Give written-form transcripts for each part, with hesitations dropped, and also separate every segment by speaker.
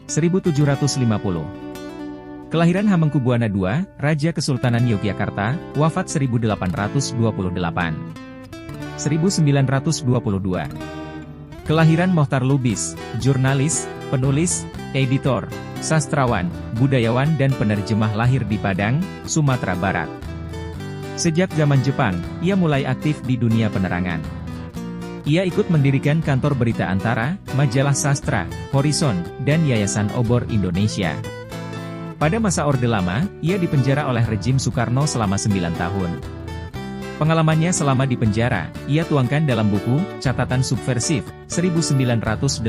Speaker 1: 1750. Kelahiran Hamengkubuwana II, Raja Kesultanan Yogyakarta, wafat 1828. 1922. Kelahiran Mohtar Lubis, jurnalis, penulis, editor, sastrawan, budayawan dan penerjemah, lahir di Padang, Sumatera Barat. Sejak zaman Jepang, ia mulai aktif di dunia penerangan. Ia ikut mendirikan kantor berita Antara, majalah sastra, Horizon, dan Yayasan Obor Indonesia. Pada masa Orde Lama, ia dipenjara oleh rejim Soekarno selama 9 tahun. Pengalamannya selama di penjara, ia tuangkan dalam buku, Catatan Subversif, 1980.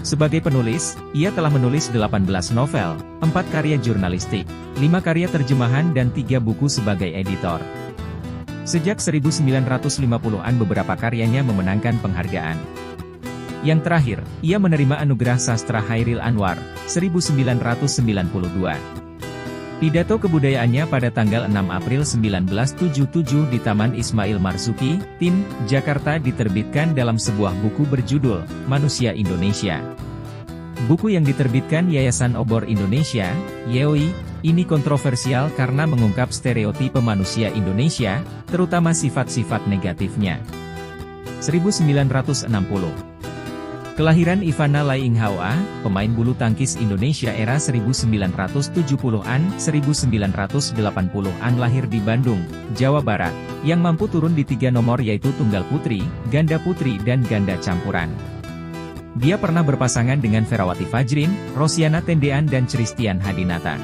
Speaker 1: Sebagai penulis, ia telah menulis 18 novel, 4 karya jurnalistik, 5 karya terjemahan dan 3 buku sebagai editor. Sejak 1950-an beberapa karyanya memenangkan penghargaan. Yang terakhir, ia menerima Anugerah Sastra Hairil Anwar, 1992. Pidato kebudayaannya pada tanggal 6 April 1977 di Taman Ismail Marzuki, Tim, Jakarta diterbitkan dalam sebuah buku berjudul, Manusia Indonesia. Buku yang diterbitkan Yayasan Obor Indonesia, YOI, ini kontroversial karena mengungkap stereotipe manusia Indonesia, terutama sifat-sifat negatifnya. 1960. Kelahiran Ivana Lainghaoa, pemain bulu tangkis Indonesia era 1970-an, 1980-an, lahir di Bandung, Jawa Barat, yang mampu turun di 3 nomor yaitu tunggal putri, ganda putri dan ganda campuran. Dia pernah berpasangan dengan Ferawati Fajrin, Rosiana Tendean dan Christian Hadinata.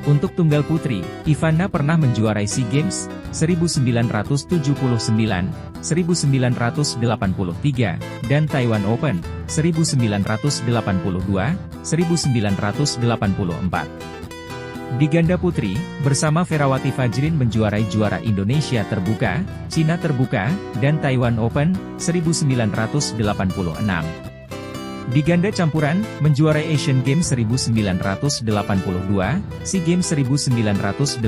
Speaker 1: Untuk tunggal putri, Ivana pernah menjuarai SEA Games 1979, 1983, dan Taiwan Open 1982, 1984. Di ganda putri, bersama Ferawati Fajrin menjuarai juara Indonesia Terbuka, Cina Terbuka, dan Taiwan Open 1986. Di ganda campuran, menjuarai Asian Games 1982, SEA Games 1983,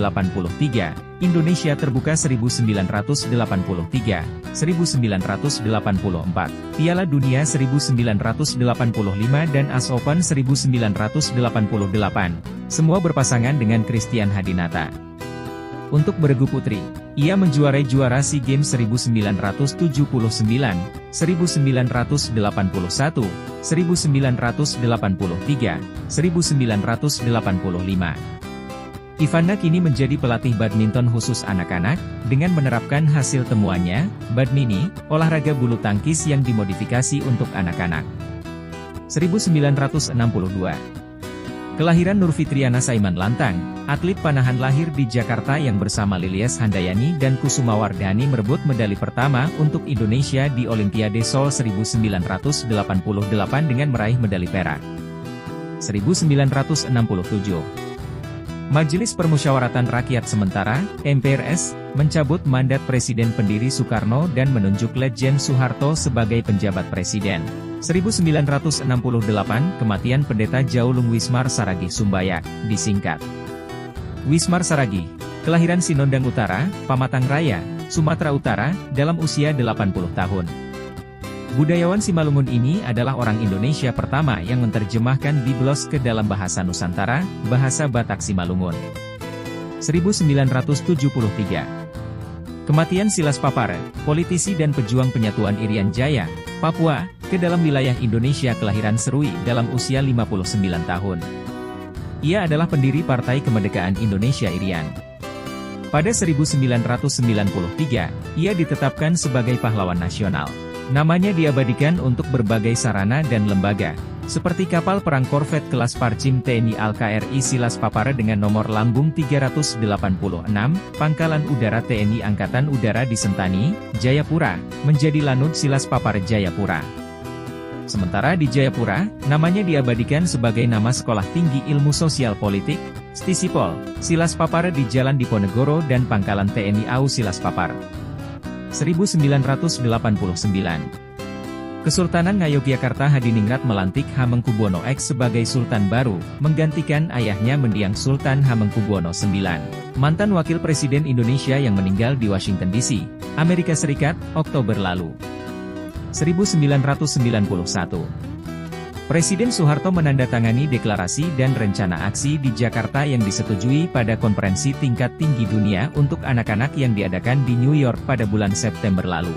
Speaker 1: Indonesia Terbuka 1983, 1984, Piala Dunia 1985 dan AS Open 1988, semua berpasangan dengan Christian Hadinata. Untuk beregu putri, ia menjuarai juara SEA Games 1979, 1981, 1983, 1985. Ivana kini menjadi pelatih badminton khusus anak-anak, dengan menerapkan hasil temuannya, badmini, olahraga bulu tangkis yang dimodifikasi untuk anak-anak. 1962. Kelahiran Nurfitriana Saiman Lantang, atlet panahan, lahir di Jakarta yang bersama Lilyes Handayani dan Kusuma Wardhani merebut medali pertama untuk Indonesia di Olimpiade Seoul 1988 dengan meraih medali perak. 1967. Majelis Permusyawaratan Rakyat Sementara, MPRS, mencabut mandat Presiden pendiri Soekarno dan menunjuk Letjen Soeharto sebagai penjabat presiden. 1968, kematian Pendeta Jaulung Wismar Saragih Sumbayak, disingkat Wismar Saragih, kelahiran Sinondang Utara, Pamatang Raya, Sumatera Utara, dalam usia 80 tahun. Budayawan Simalungun ini adalah orang Indonesia pertama yang menerjemahkan Biblos ke dalam bahasa Nusantara, bahasa Batak Simalungun. 1973. Kematian Silas Papare, politisi dan pejuang penyatuan Irian Jaya, Papua, ke dalam wilayah Indonesia, kelahiran Serui dalam usia 59 tahun. Ia adalah pendiri Partai Kemerdekaan Indonesia Irian. Pada 1993, ia ditetapkan sebagai pahlawan nasional. Namanya diabadikan untuk berbagai sarana dan lembaga, seperti kapal perang korvet kelas Parcim TNI Al-KRI Silas Papare dengan nomor lambung 386, Pangkalan Udara TNI Angkatan Udara di Sentani, Jayapura, menjadi Lanut Silas Papare Jayapura. Sementara di Jayapura, namanya diabadikan sebagai nama Sekolah Tinggi Ilmu Sosial Politik, Stisipol, Silas Papare di Jalan Diponegoro dan Pangkalan TNI AU Silas Papar. 1989. Kesultanan Ngayogyakarta Hadiningrat melantik Hamengkubuwono X sebagai Sultan baru, menggantikan ayahnya mendiang Sultan Hamengkubuwono IX, mantan Wakil Presiden Indonesia yang meninggal di Washington DC, Amerika Serikat, Oktober lalu. 1991. Presiden Soeharto menandatangani deklarasi dan rencana aksi di Jakarta yang disetujui pada konferensi tingkat tinggi dunia untuk anak-anak yang diadakan di New York pada bulan September lalu.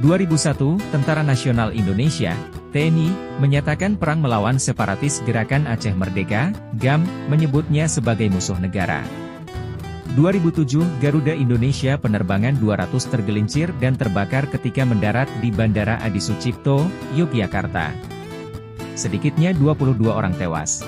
Speaker 1: 2001, Tentara Nasional Indonesia, TNI, menyatakan perang melawan separatis Gerakan Aceh Merdeka, GAM, menyebutnya sebagai musuh negara. 2007, Garuda Indonesia penerbangan 200 tergelincir dan terbakar ketika mendarat di Bandara Adi Sucipto, Yogyakarta. Sedikitnya 22 orang tewas.